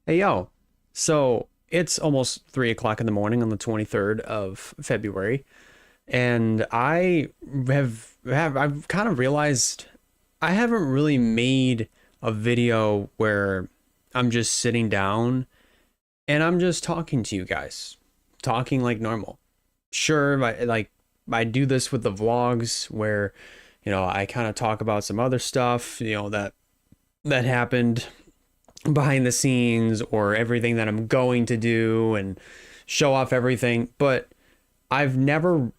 Hey, yo. So it's almost 3 o'clock in the morning on the 23rd of February. And I've kind of realized I haven't really made a video where I'm just sitting down and I'm just talking to you guys, talking like normal. Sure, I do this with the vlogs where, I kind of talk about some other stuff, that happened behind the scenes or everything that I'm going to do and show off everything. But I haven't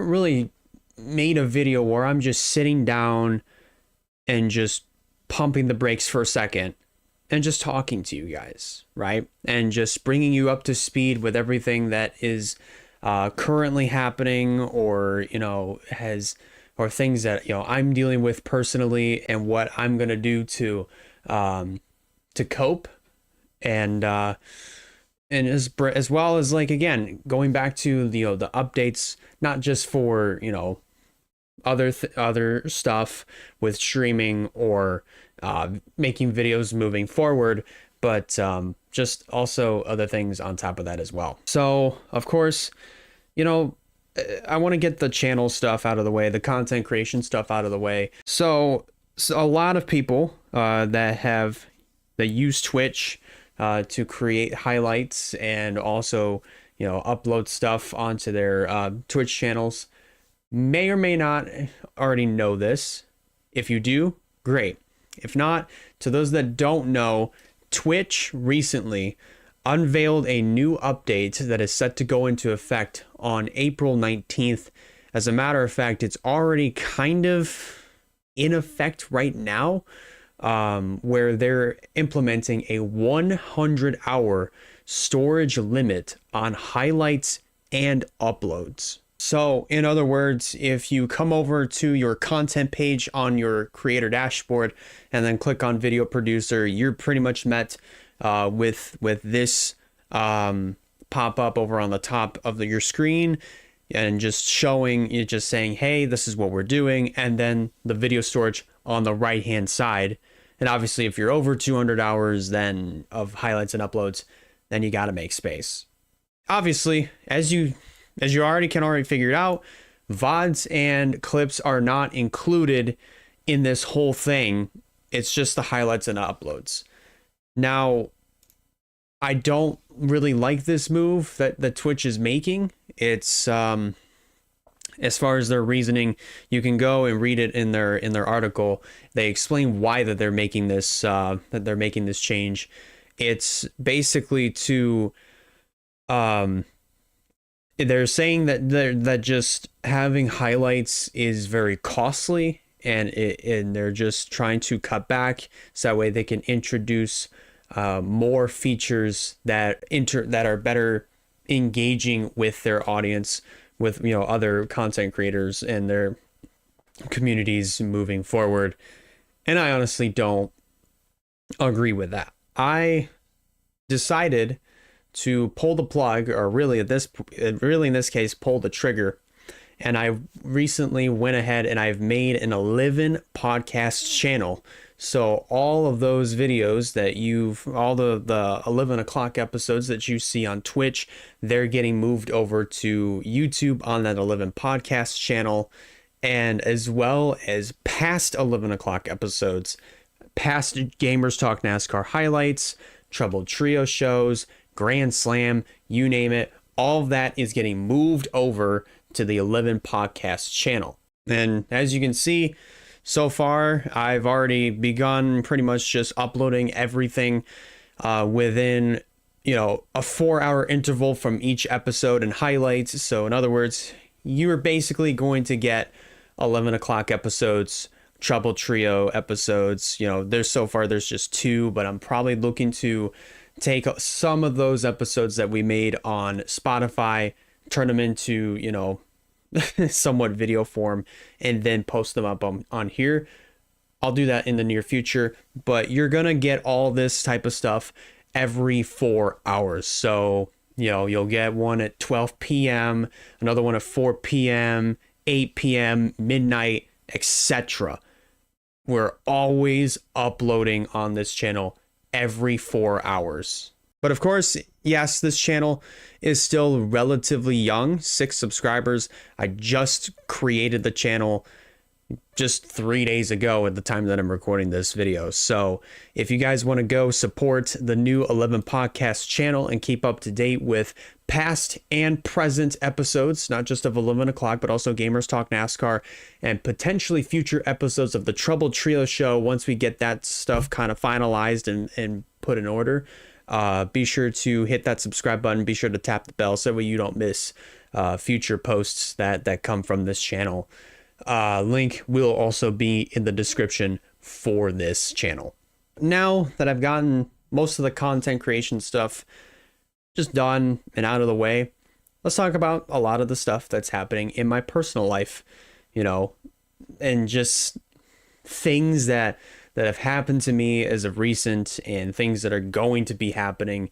really made a video where I'm just sitting down and just pumping the brakes for a second and just talking to you guys, right? And just bringing you up to speed with everything that is currently happening or, or things that, I'm dealing with personally and what I'm going to do to cope and as well as, like, again, going back to the updates, not just for other stuff with streaming or making videos moving forward, but just also other things on top of that as well. So of course, you know I want to get the channel stuff out of the way, the content creation stuff out of the way. So a lot of people that use Twitch to create highlights and also upload stuff onto their Twitch channels may or may not already know this. If you do, great. If not, to those that don't know, Twitch recently unveiled a new update that is set to go into effect on April 19th. As a matter of fact, it's already kind of in effect right now, where they're implementing a 100-hour storage limit on highlights and uploads. So, in other words, if you come over to your content page on your creator dashboard and then click on video producer, you're pretty much met with this pop up over on the top of your screen, and just showing you, just saying, hey, this is what we're doing, and then the video storage on the right hand side. And obviously, if you're over 200 hours then of highlights and uploads, then you got to make space. Obviously, as you can already figure it out, VODs and clips are not included in this whole thing. It's just the highlights and uploads. Now, I don't really like this move that Twitch is making. It's as far as their reasoning, you can go and read it in their article. They explain why that they're making this change. It's basically to they're saying that just having highlights is very costly, and they're just trying to cut back so that way they can introduce more features that are better engaging with their audience, with other content creators and their communities moving forward. And I honestly don't agree with that. I decided to pull the plug, or really in this case pull the trigger, and I recently went ahead and I've made an 11 podcast channel. So all of those videos that all the 11 o'clock episodes that you see on Twitch, they're getting moved over to YouTube on that 11 podcast channel, and as well as past 11 o'clock episodes, past Gamers Talk NASCAR highlights, Troubled Trio shows, Grand Slam, you name it, all of that is getting moved over to the 11 podcast channel. And as you can see, so far, I've already begun pretty much just uploading everything within, a 4-hour interval from each episode and highlights. So in other words, you're basically going to get 11 o'clock episodes, Trouble Trio episodes. There's just 2, but I'm probably looking to take some of those episodes that we made on Spotify, turn them into, somewhat video form, and then post them up on here. I'll do that in the near future, but you're gonna get all this type of stuff every 4 hours. So you'll get one at 12 p.m., another one at 4 p.m., 8 p.m., midnight, etc. We're always uploading on this channel every 4 hours. But of course, yes, this channel is still relatively young, 6 subscribers. I just created the channel just 3 days ago at the time that I'm recording this video. So if you guys want to go support the new 11 podcast channel and keep up to date with past and present episodes, not just of 11 o'clock, but also Gamers Talk NASCAR and potentially future episodes of the Trouble Trio show once we get that stuff kind of finalized and put in order, be sure to hit that subscribe button. Be sure to tap the bell so that you don't miss future posts that come from this channel. Link will also be in the description for this channel. Now that I've gotten most of the content creation stuff just done and out of the way, let's talk about a lot of the stuff that's happening in my personal life, you know, and just things that have happened to me as of recent and things that are going to be happening,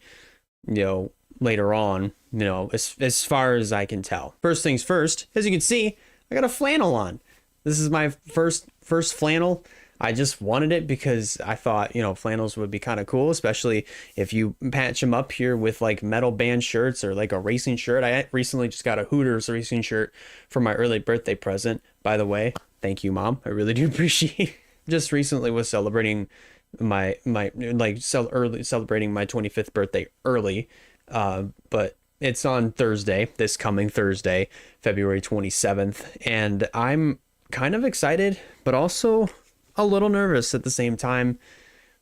you know, later on, you know, as far as I can tell. First things first, as you can see, I got a flannel on. This is my first flannel. I just wanted it because I thought, you know, flannels would be kind of cool, especially if you patch them up here with like metal band shirts or like a racing shirt. I recently just got a Hooters racing shirt for my early birthday present, by the way. Thank you, Mom. I really do appreciate it. Just recently was celebrating celebrating my 25th birthday early, but it's on Thursday, this coming Thursday, February 27th, and I'm kind of excited, but also a little nervous at the same time,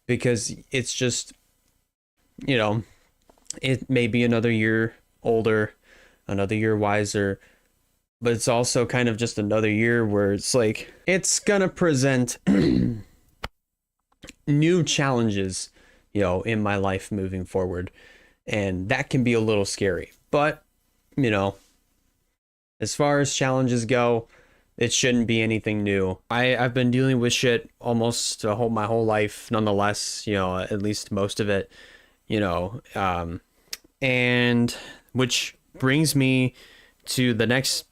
because it's just, you know, it may be another year older, another year wiser, but it's also kind of just another year where it's like, it's gonna present new challenges, you know, in my life moving forward. And that can be a little scary. But, you know, as far as challenges go, it shouldn't be anything new. I've been dealing with shit almost my whole life, nonetheless, you know, at least most of it, you know, and which brings me to the next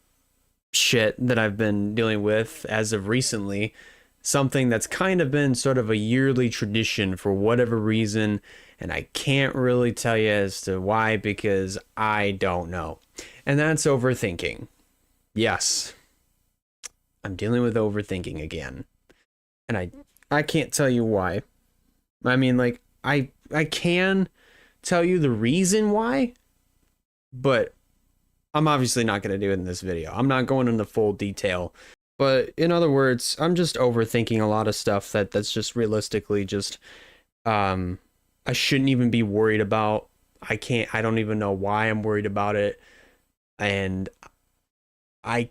shit that I've been dealing with as of recently, something that's kind of been sort of a yearly tradition for whatever reason, and I can't really tell you as to why, because I don't know. And that's overthinking. Yes, I'm dealing with overthinking again, and I can't tell you why. I mean, like, I can tell you the reason why, but I'm obviously not going to do it in this video. I'm not going into full detail. But in other words, I'm just overthinking a lot of stuff that's just realistically just, I shouldn't even be worried about. I don't even know why I'm worried about it. And I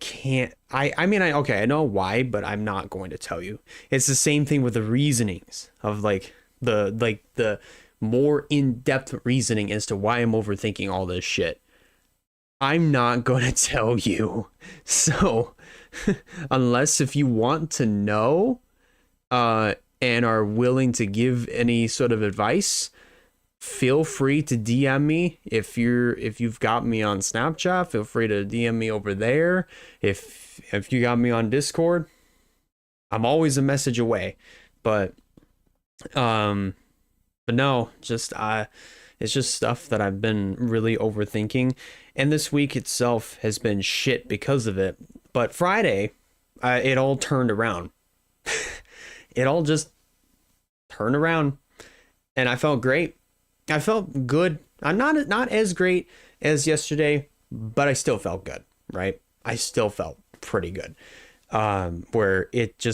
mean, I know why, but I'm not going to tell you. It's the same thing with the reasonings of like the more in-depth reasoning as to why I'm overthinking all this shit. I'm not going to tell you. So, unless if you want to know, and are willing to give any sort of advice, feel free to DM me. If you've got me on Snapchat, feel free to DM me over there. If you got me on Discord, I'm always a message away. But no, just it's just stuff that I've been really overthinking, and this week itself has been shit because of it. But Friday, it all turned around. It all just turned around, and I felt great. I felt good. I'm not as great as yesterday, but I still felt good, right? I still felt pretty good. Where it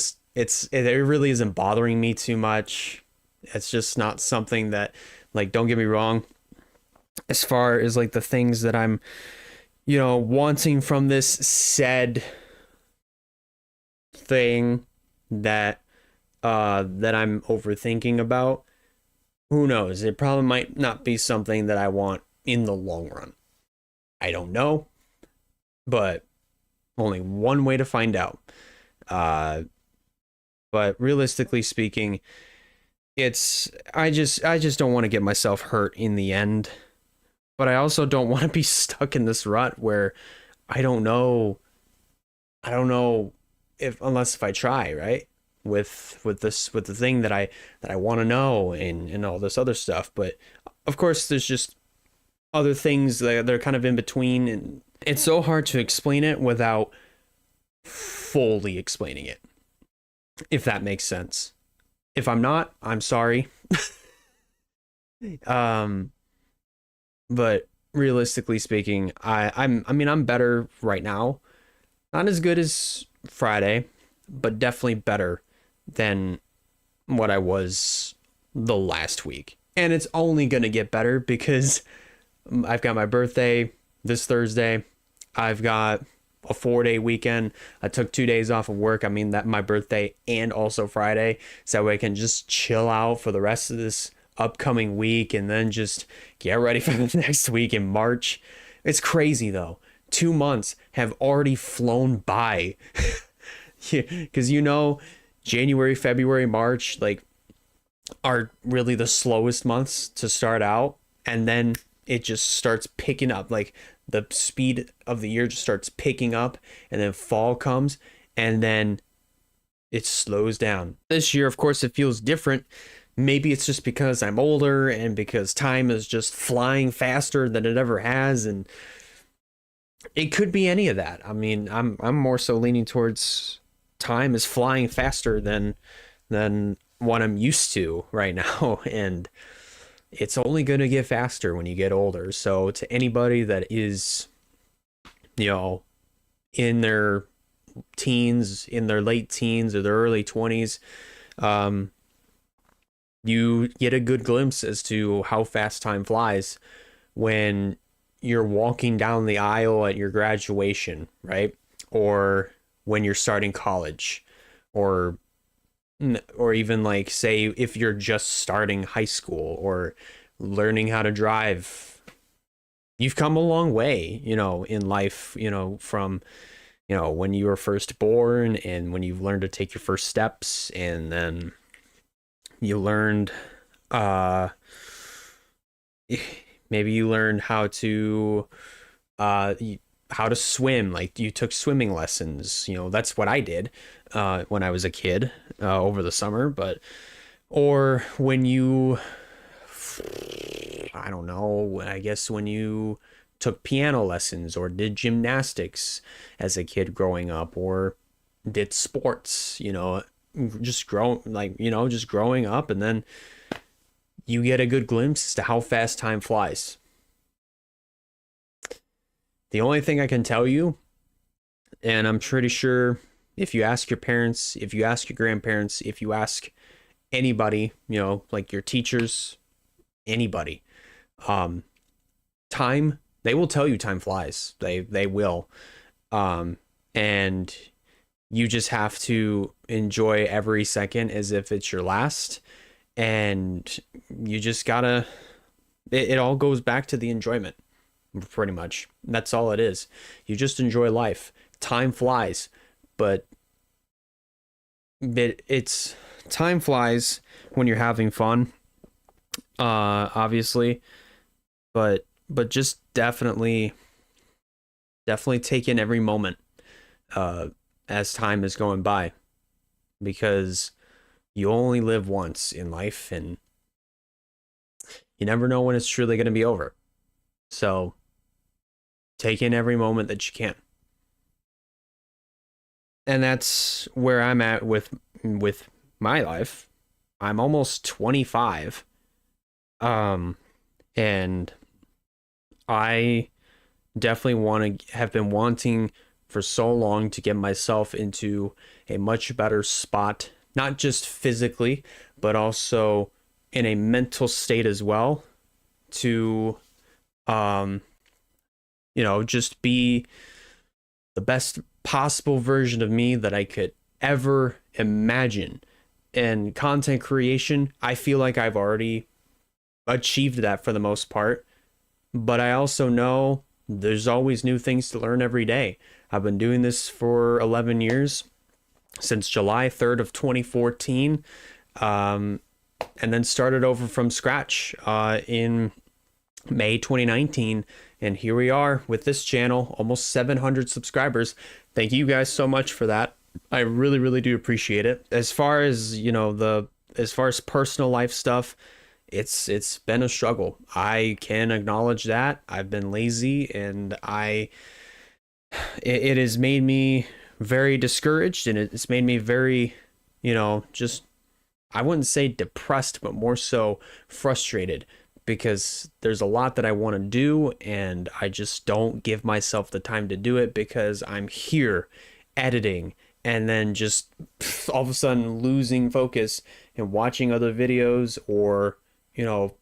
really isn't bothering me too much. It's just not something that, like, don't get me wrong, as far as like the things that I'm, you know, wanting from this said thing that I'm overthinking about, who knows? It probably might not be something that I want in the long run. I don't know, but only one way to find out. But realistically speaking, I just don't want to get myself hurt in the end, but I also don't want to be stuck in this rut where I don't know unless I try, right? With the thing that I want to know and all this other stuff. But of course, there's just other things that they're kind of in between, and it's so hard to explain it without fully explaining it, if that makes sense. If I'm not, I'm sorry. um but realistically speaking, I'm better right now. Not as good as Friday, but definitely better than what I was the last week. And it's only going to get better because I've got my birthday this Thursday. I've got a 4-day weekend. I took 2 days off of work. I mean, that my birthday and also Friday. So that way I can just chill out for the rest of this upcoming week and then just get ready for the next week in March. It's crazy though. 2 months have already flown by. Because January, February, March, like, are really the slowest months to start out, and then it just starts picking up. Like, the speed of the year just starts picking up, and then fall comes, and then it slows down. This year, of course, it feels different. Maybe it's just because I'm older and because time is just flying faster than it ever has, and it could be any of that. I mean, I'm more so leaning towards time is flying faster than what I'm used to right now, and it's only going to get faster when you get older. So to anybody that is, in their teens, in their late teens or their early 20s, you get a good glimpse as to how fast time flies when you're walking down the aisle at your graduation, right? Or when you're starting college, or even, like, say if you're just starting high school or learning how to drive. You've come a long way, in life, from, when you were first born, and when you've learned to take your first steps, and then you learned, maybe you learned how to swim. Like, you took swimming lessons. That's what I did when I was a kid, over the summer. But, or when you, I don't know, I guess when you took piano lessons or did gymnastics as a kid growing up, or did sports, just growing up, and then you get a good glimpse as to how fast time flies. The only thing I can tell you, and I'm pretty sure if you ask your parents, if you ask your grandparents, if you ask anybody, like your teachers, anybody, time, they will tell you time flies. They will. And you just have to enjoy every second as if it's your last. And you just gotta, it all goes back to the enjoyment, pretty much. That's all it is. You just enjoy life. Time flies, but it's time flies when you're having fun, obviously, but just definitely take in every moment as time is going by, because you only live once in life, and you never know when it's truly going to be over. So take in every moment that you can. And that's where I'm at with my life. I'm almost 25. And I definitely have been wanting for so long to get myself into a much better spot, not just physically, but also in a mental state as well, to just be the best possible version of me that I could ever imagine. And content creation, I feel like I've already achieved that for the most part, but I also know there's always new things to learn every day. I've been doing this for 11 years, since July 3rd of 2014, and then started over from scratch in May 2019, and here we are with this channel, almost 700 subscribers. Thank you guys so much for that. I really, really do appreciate it. As far as, as far as personal life stuff, it's been a struggle. I can acknowledge that. I've been lazy, and it has made me very discouraged, and it's made me very, just, I wouldn't say depressed, but more so frustrated, because there's a lot that I want to do and I just don't give myself the time to do it because I'm here editing and then just all of a sudden losing focus and watching other videos, or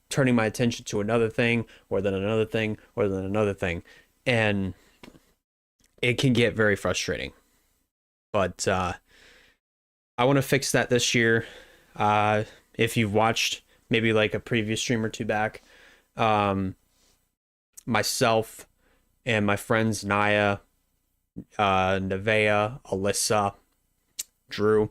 turning my attention to another thing, or then another thing, or then another thing. And it can get very frustrating. But I want to fix that this year. If you've watched maybe like a previous stream or two back, myself and my friends Naya, Nevea, Alyssa, Drew,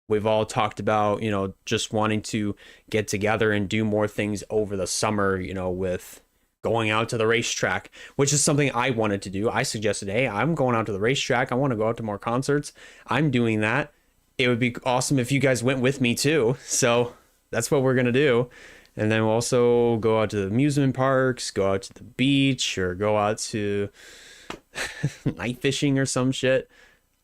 we've all talked about, just wanting to get together and do more things over the summer, with going out to the racetrack, which is something I wanted to do. I suggested, hey, I'm going out to the racetrack. I want to go out to more concerts. I'm doing that. It would be awesome if you guys went with me too. So that's what we're going to do. And then we'll also go out to the amusement parks, go out to the beach, or go out to night fishing or some shit.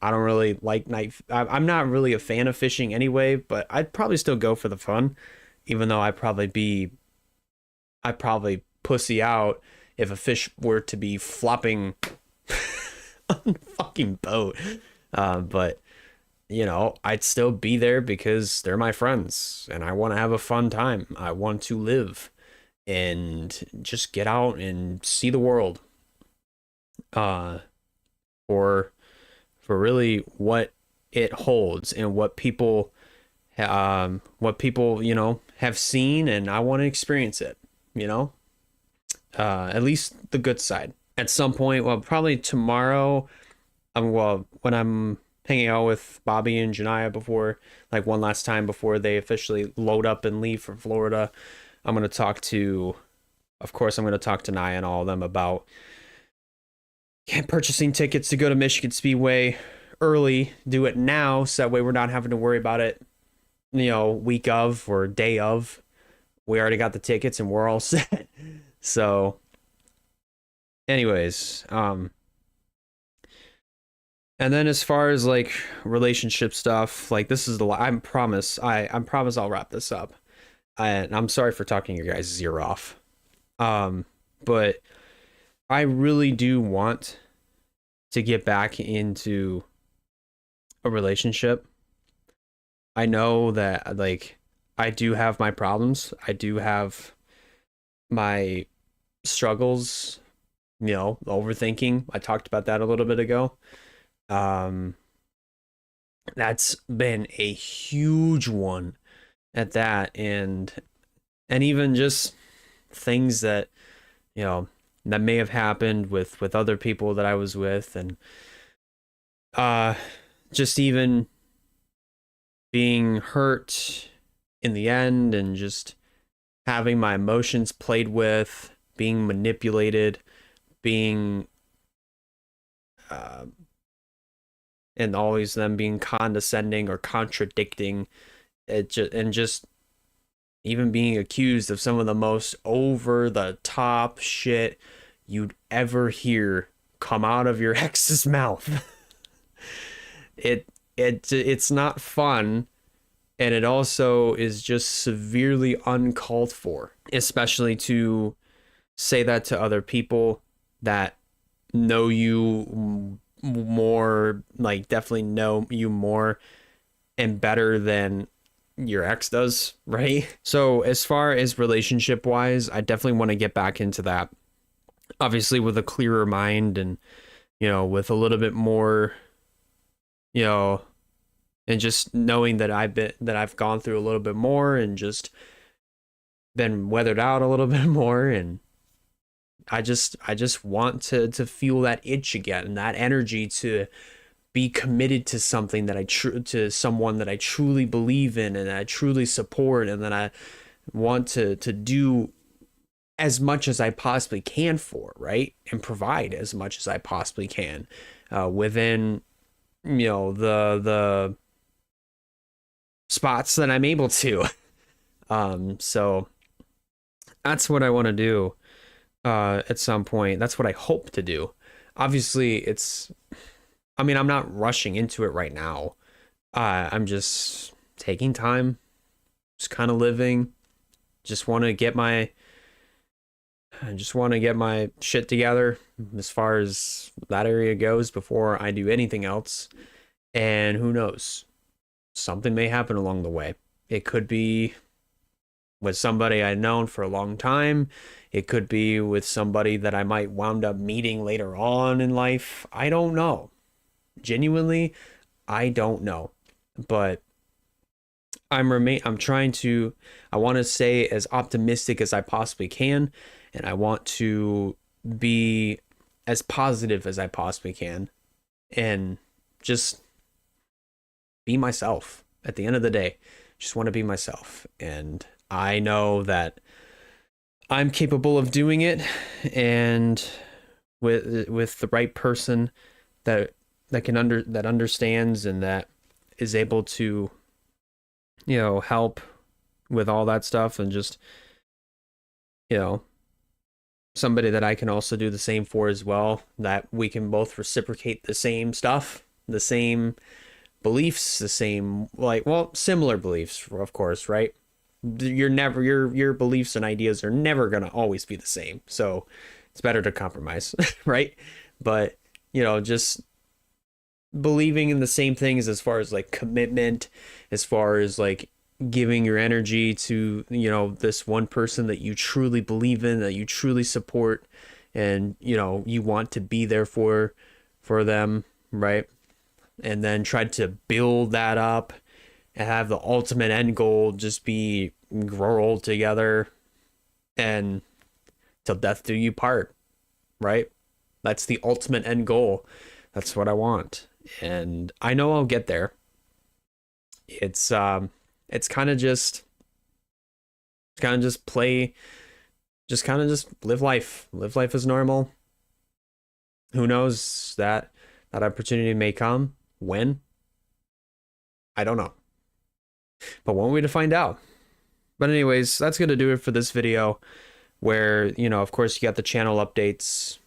I don't really like I'm not really a fan of fishing anyway, but I'd probably still go for the fun, even though I'd probably pussy out if a fish were to be flopping on the fucking boat. But I'd still be there because they're my friends and I want to have a fun time. I want to live and just get out and see the world. For really what it holds and what people have seen, and I want to experience it, at least the good side. At some point, well, probably tomorrow, when I'm hanging out with Bobby and Janiyah before, like one last time before they officially load up and leave for Florida, I'm going to talk to Naya and all of them about purchasing tickets to go to Michigan Speedway early. Do it now, so that way we're not having to worry about it, week of or day of. We already got the tickets and we're all set. So anyways, and then as far as like relationship stuff, like this is I promise I'll wrap this up. And I'm sorry for talking your guys' ear off. But I really do want to get back into a relationship. I know that like I do have my problems. I do have my struggles, overthinking. I talked about that a little bit ago. That's been a huge one at that, and even just things that that may have happened with other people that I was with, and just even being hurt in the end, and just having my emotions played with, being manipulated, being and always them being condescending or contradicting it, and just even being accused of some of the most over the top shit you'd ever hear come out of your ex's mouth. It's not fun, and it also is just severely uncalled for, especially to say that to other people that know you more, like definitely know you more and better than your ex does, right? So as far as relationship wise, I definitely want to get back into that, obviously with a clearer mind, and with a little bit more, and just knowing that I've gone through a little bit more and just been weathered out a little bit more, and I just want to feel that itch again, and that energy to be committed to something that to someone that I truly believe in and that I truly support, and that I want to do as much as I possibly can for, right? And provide as much as I possibly can within the spots that I'm able to. So That's what I want to do at some point. That's what I hope to do. Obviously, I mean, I'm not rushing into it right now. I'm just taking time, just kind of living. Just want to get my I just want to get my shit together as far as that area goes before I do anything else. And who knows? Something may happen along the way. It could be with somebody I've known for a long time. It could be with somebody that I might wound up meeting later on in life. I don't know. Genuinely, I don't know. But I'm trying to I want to stay as optimistic as I possibly can, and I want to be as positive as I possibly can and just be myself. At the end of the day, just want to be myself. And I know that I'm capable of doing it, and with the right person that that understands and that is able to, you know, help with all that stuff, and just, you know, somebody that I can also do the same for as well, that we can both reciprocate the same stuff, the same beliefs, the same, like, well, similar beliefs, of course, right? Your beliefs and ideas are never going to always be the same. So it's better to compromise, right? But, you know, just believing in the same things as far as like commitment, as far as like giving your energy to, you know, this one person that you truly believe in, that you truly support, and, you know, you want to be there for them, right? And then try to build that up and have the ultimate end goal just be grow old together and till death do you part, right? That's the ultimate end goal. That's what I want. And I know I'll get there. It's kind of just play, just kind of just live life as normal. Who knows, that opportunity may come. When? I don't know. But want we to find out. But anyways, that's going to do it for this video, where, you know, of course, you got the channel updates,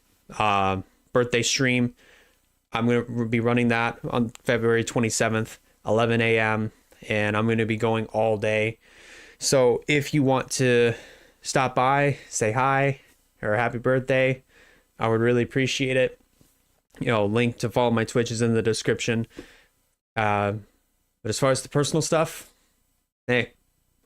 birthday stream. I'm going to be running that on February 27th, 11 a.m., and I'm going to be going all day. So if you want to stop by, say hi, or happy birthday, I would really appreciate it. You know, link to follow my Twitch is in the description. But as far as the personal stuff, hey,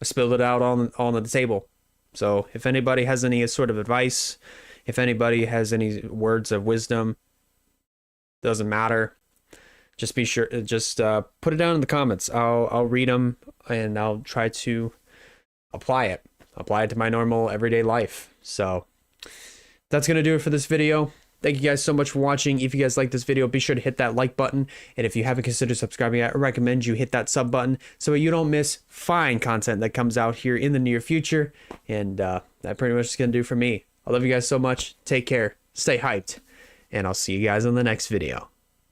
I spilled it out on the table. So if anybody has any sort of advice, if anybody has any words of wisdom, doesn't matter. Just be sure, just put it down in the comments. I'll read them, and I'll try to apply it to my normal everyday life. So that's gonna do it for this video. Thank you guys so much for watching. If you guys like this video, be sure to hit that like button. And if you haven't considered subscribing, I recommend you hit that sub button so you don't miss fine content that comes out here in the near future. And that pretty much is going to do for me. I love you guys so much. Take care. Stay hyped. And I'll see you guys in the next video.